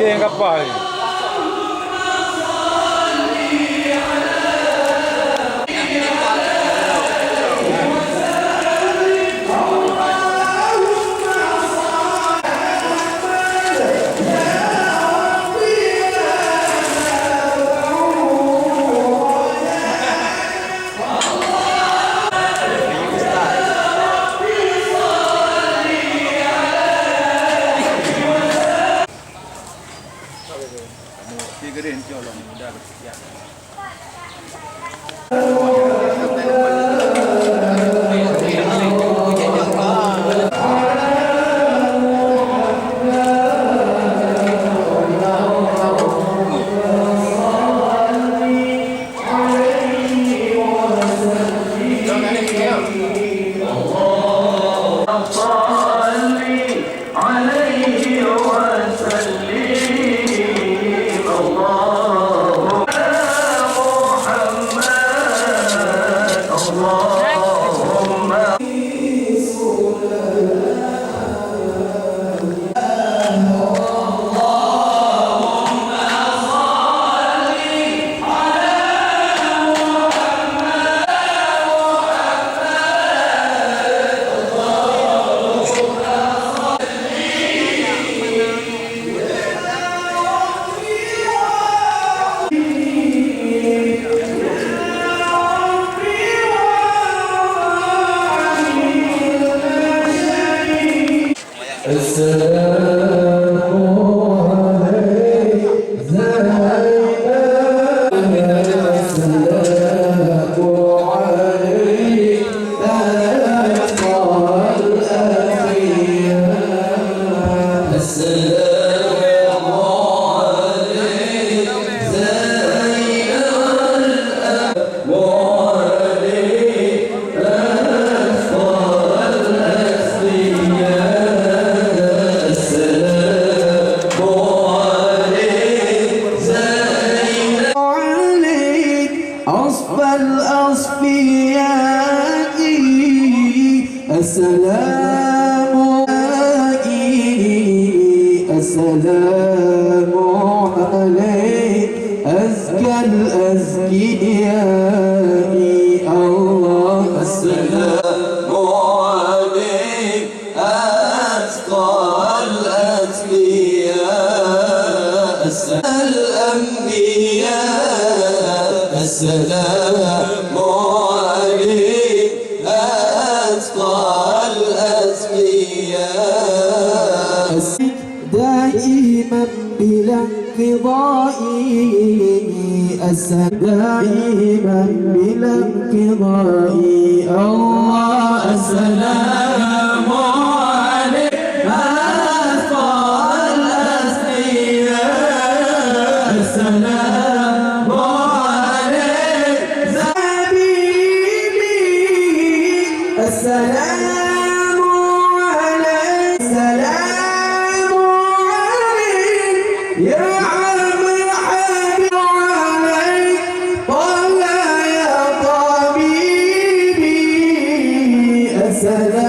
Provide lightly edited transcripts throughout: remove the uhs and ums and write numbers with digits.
Yang kapal. السلام عليك أزكى الأزكياء الله السلام عليك أزكى الأزكياء الأنبياء السلام عليك أزكى الأزكياء دائما بلا انقضاء دائما بلا انقضاء الله السلام عليك أزكى الأزكياء السلام عليك السلام عليك السلام عليك يا عم حبيب عليك طلع يا طبيبي السلام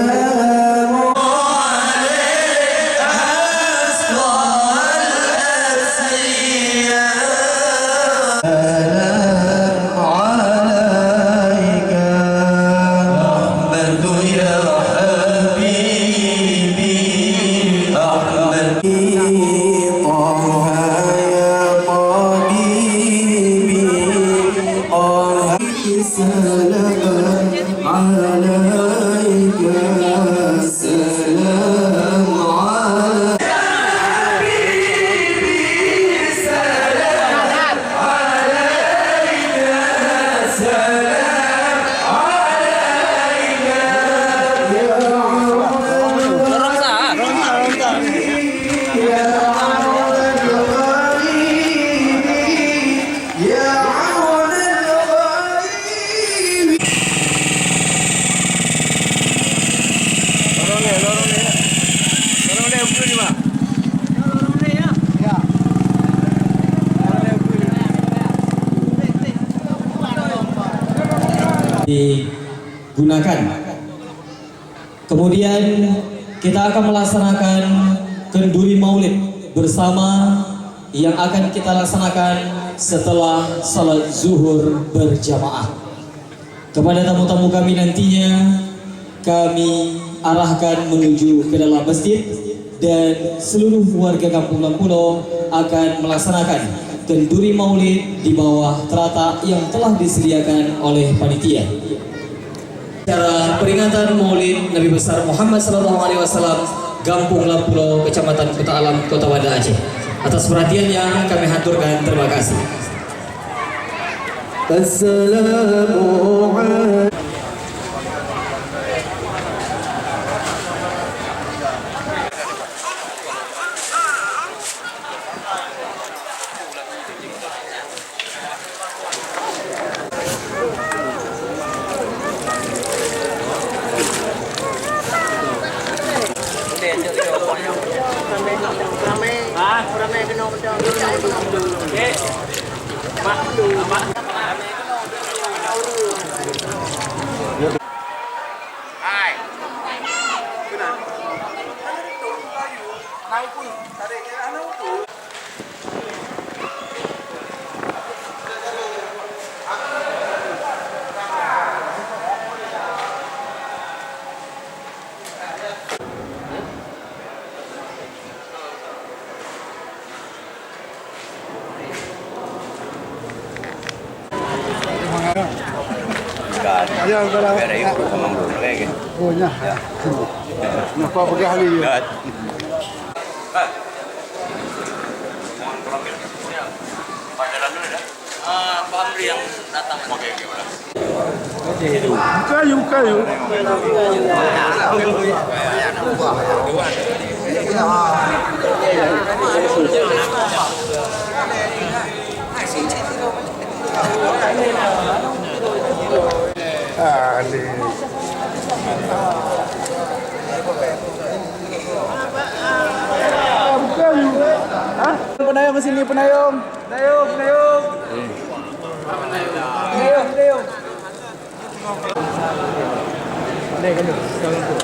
digunakan. Kemudian kita akan melaksanakan kenduri maulid bersama yang akan kita laksanakan setelah salat zuhur berjamaah. Kepada tamu-tamu kami nantinya kami arahkan menuju ke dalam masjid dan seluruh warga Kampung Lampulo akan melaksanakan kenduri maulid di bawah teratak yang telah disediakan oleh panitia. Acara peringatan Maulid Nabi besar Muhammad SAW, Kampung Lampulo, Kecamatan Kota Alam, Kota Banda Aceh. Atas perhatiannya kami haturkan terima kasih. Assalamualaikum. Ayan, pala. Pero yung kamang bulo kayak oh, nya. Napa pakai hal ini? Pak Amri yang datang. Oke, gimana? Kayu, kayu. Kayu. Hah? Penayong ke sini, penayong. Penayong, penayong. Penayong, penayong. Đây cái được cho lên tủ.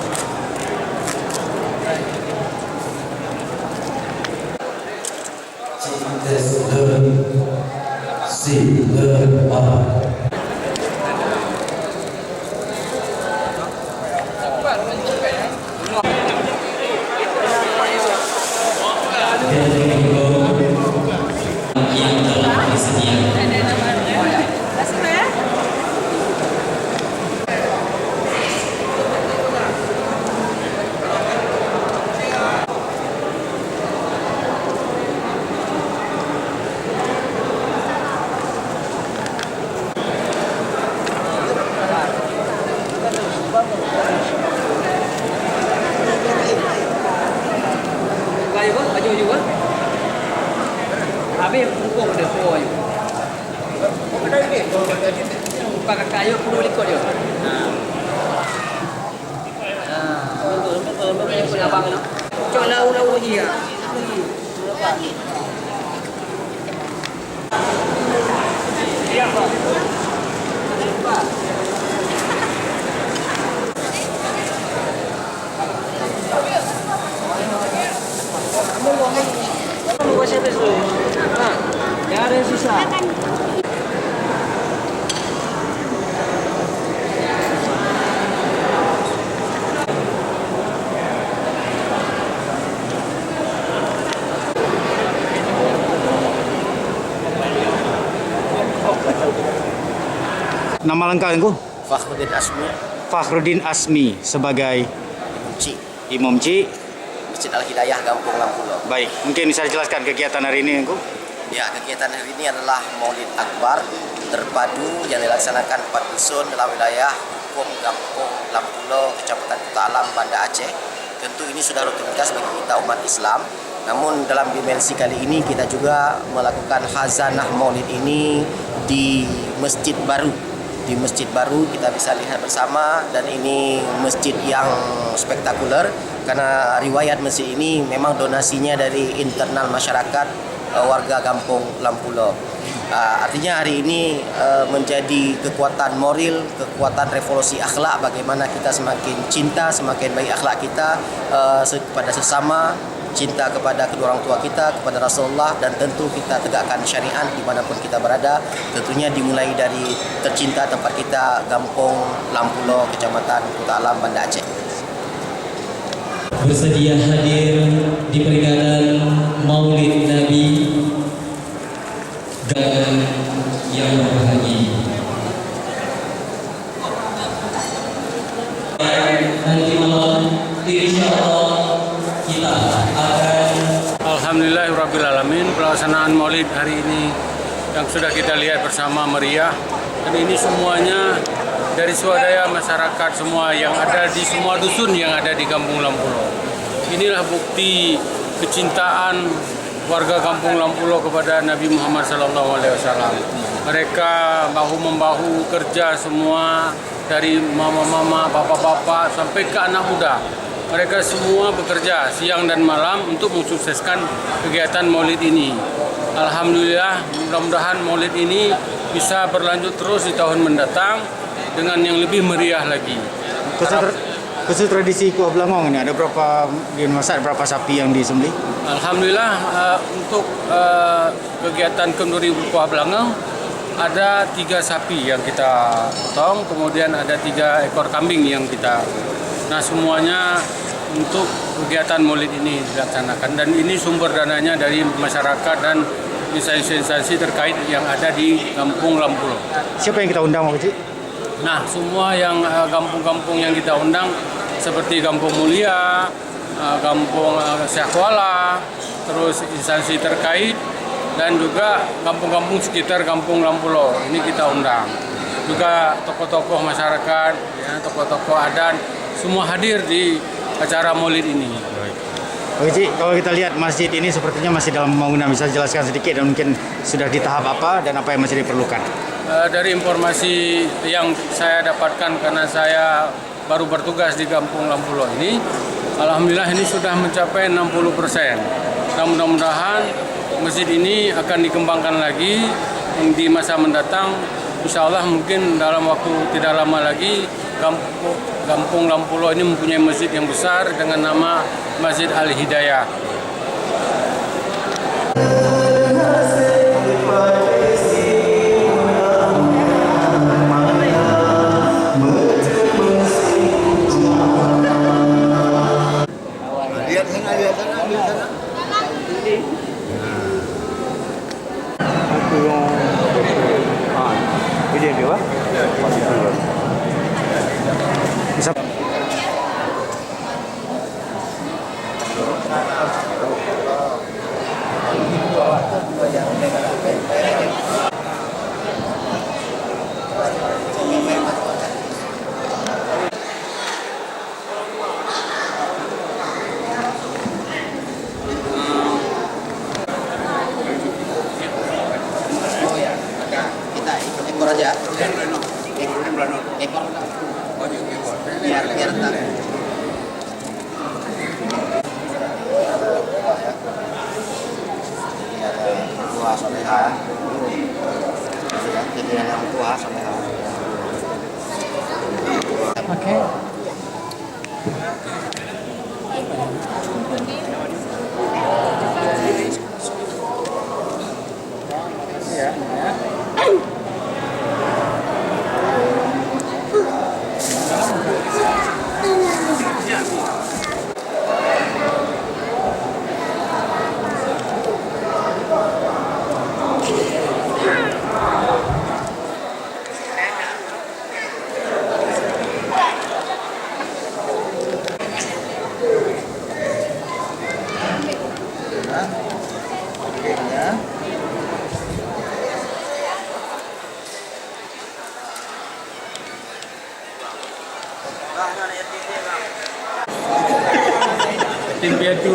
Yang telah disediakan. Baju juga. Habis punggung dia tua juga. Pakai kayu perlu ikut dia. bang no. Cok lau iya. Ya ada yang susah. Nama lengkap engkau? Fakhruddin Asmi, Fakhruddin Asmi sebagai Cik, Imam Cik. Masjid Al-Hidayah Gampung Lampulo. Baik, mungkin bisa dijelaskan kegiatan hari ini engkau? Ya, kegiatan hari ini adalah Maulid Akbar terpadu yang dilaksanakan 4 dusun dalam wilayah hukum Gampung Lampulo, Kecamatan Kuta Alam, Banda Aceh. Tentu ini sudah rutinitas bagi kita umat Islam. Namun dalam dimensi kali ini kita juga melakukan khazanah Maulid ini di Masjid Baru. Di Masjid Baru kita bisa lihat bersama, dan ini masjid yang spektakuler karena riwayat masjid ini memang donasinya dari internal masyarakat warga Kampung Lampulo. Artinya hari ini menjadi kekuatan moral, kekuatan revolusi akhlak, bagaimana kita semakin cinta, semakin baik akhlak kita kepada sesama, cinta kepada kedua orang tua kita, kepada Rasulullah, dan tentu kita tegakkan syariat dimanapun kita berada. Tentunya dimulai dari tercinta tempat kita, Kampung Lampulo, Kecamatan Kuta Alam, Banda Aceh. Bersedia hadir di peringatan Maulid Nabi dan yang berbahagia. Nanti malam insya Allah kita akan Alhamdulillahirrabbilalamin, pelaksanaan Maulid hari ini yang sudah kita lihat bersama meriah, dan ini semuanya dari swadaya masyarakat semua yang ada di semua dusun yang ada di Kampung Lampulo. Inilah bukti kecintaan warga Kampung Lampulo kepada Nabi Muhammad SAW. Mereka bahu-membahu kerja semua, dari mama-mama, bapak-bapak sampai ke anak muda. Mereka semua bekerja siang dan malam untuk mensukseskan kegiatan Maulid ini. Alhamdulillah, mudah-mudahan Maulid ini bisa berlanjut terus di tahun mendatang dengan yang lebih meriah lagi. Khusus tradisi Kuah Belangong ini ada berapa di masak, berapa sapi yang disembelih? Alhamdulillah, untuk kegiatan kenduri Kuah Belangong ada 3 sapi yang kita potong, kemudian ada 3 ekor kambing yang kita. Nah, semuanya untuk kegiatan Maulid ini dilaksanakan, dan ini sumber dananya dari masyarakat dan instansi-instansi terkait yang ada di Kampung Lampulo. Siapa yang kita undang, Pak Cik? Nah, semua yang kampung-kampung yang kita undang seperti Kampung Mulia, Kampung Syahwala, terus instansi terkait, dan juga kampung-kampung sekitar Kampung Lampulo. Ini kita undang. Juga tokoh-tokoh masyarakat, ya, tokoh-tokoh adat, semua hadir di acara Maulid ini. Oke Cik, kalau kita lihat masjid ini sepertinya masih dalam pembangunan, bisa jelaskan sedikit dan mungkin sudah di tahap apa dan apa yang masih diperlukan? Dari informasi yang saya dapatkan karena saya baru bertugas di Kampung Lampulo ini, alhamdulillah ini sudah mencapai 60%. Dan mudah-mudahan masjid ini akan dikembangkan lagi di masa mendatang. Insya Allah mungkin dalam waktu tidak lama lagi Kampung Lampulo ini mempunyai masjid yang besar dengan nama Masjid Al-Hidayah. Bisa. Kita ekor aja. Ekor. Biar Jadi yang tua sampai Oke. Tim Piatu.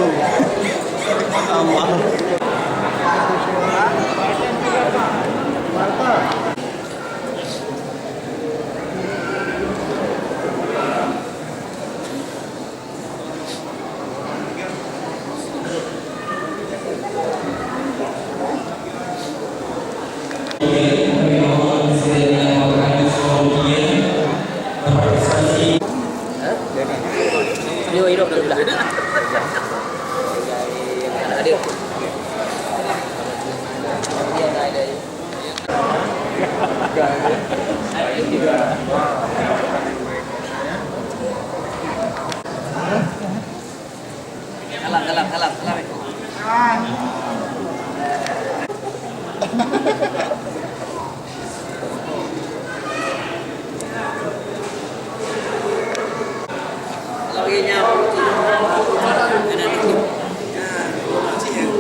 Ayo hidup dulu dah. Hadir. Kalam. Lagi nya.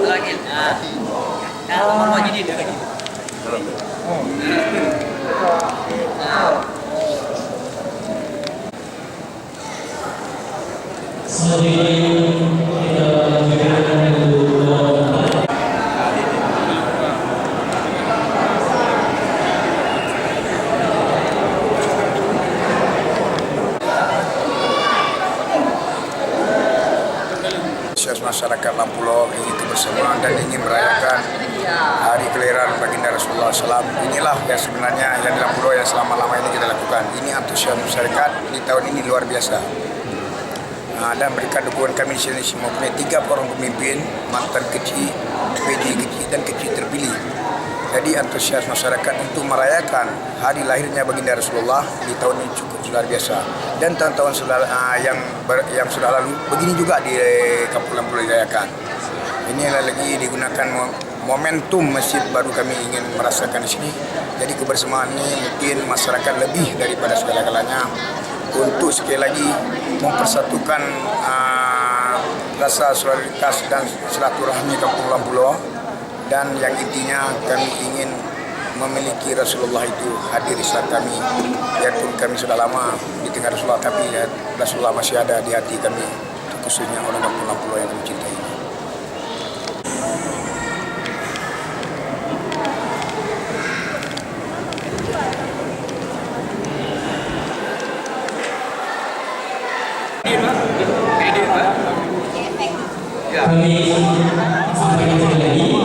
Lagi. Kalau mau jadi dah. Masyarakat Lampulo ingin kebersamaan dan ingin merayakan hari kelahiran baginda Rasulullah SAW. Inilah yang sebenarnya yang di Lampulo yang selama-lama ini kita lakukan. Ini antusias masyarakat di tahun ini luar biasa. Dan berkat dukungan kami di sini mempunyai 3 orang pemimpin, mantan kecil, PJ kecil dan kecil terpilih. Jadi antusias masyarakat untuk merayakan hari lahirnya baginda Rasulullah di tahun ini cukup luar biasa. Dan tahun-tahun yang sudah lalu begini juga di Kampung Lampulo dirayakan. Ini lagi digunakan momentum masjid baru kami ingin merasakan di sini. Jadi kebersamaan ini mungkin masyarakat lebih daripada segala-galanya untuk sekali lagi mempersatukan rasa solidaritas dan silaturahmi Kampung Lampulo. Dan yang intinya kami ingin memiliki Rasulullah itu hadir di saat kami. Biarpun kami sudah lama di tengah Rasulullah, tapi Rasulullah masih ada di hati kami, khususnya orang Kampung Lampulo yang kami cintai ini. Kami sampaikan sekali lagi.